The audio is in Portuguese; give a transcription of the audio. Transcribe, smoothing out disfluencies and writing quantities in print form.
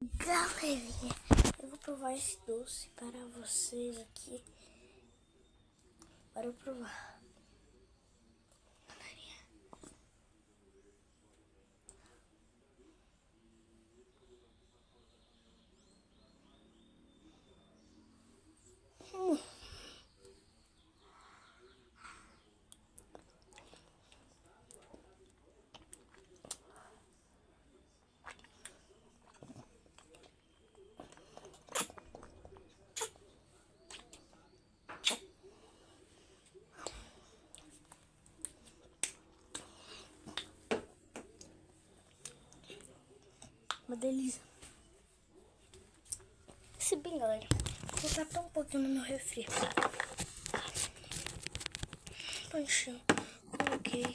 Galerinha, eu vou provar esse doce para vocês aqui. Bora provar. Uma delícia. Se bem, galera, vou colocar tão um pouquinho no meu refri. Prontinho. Ok.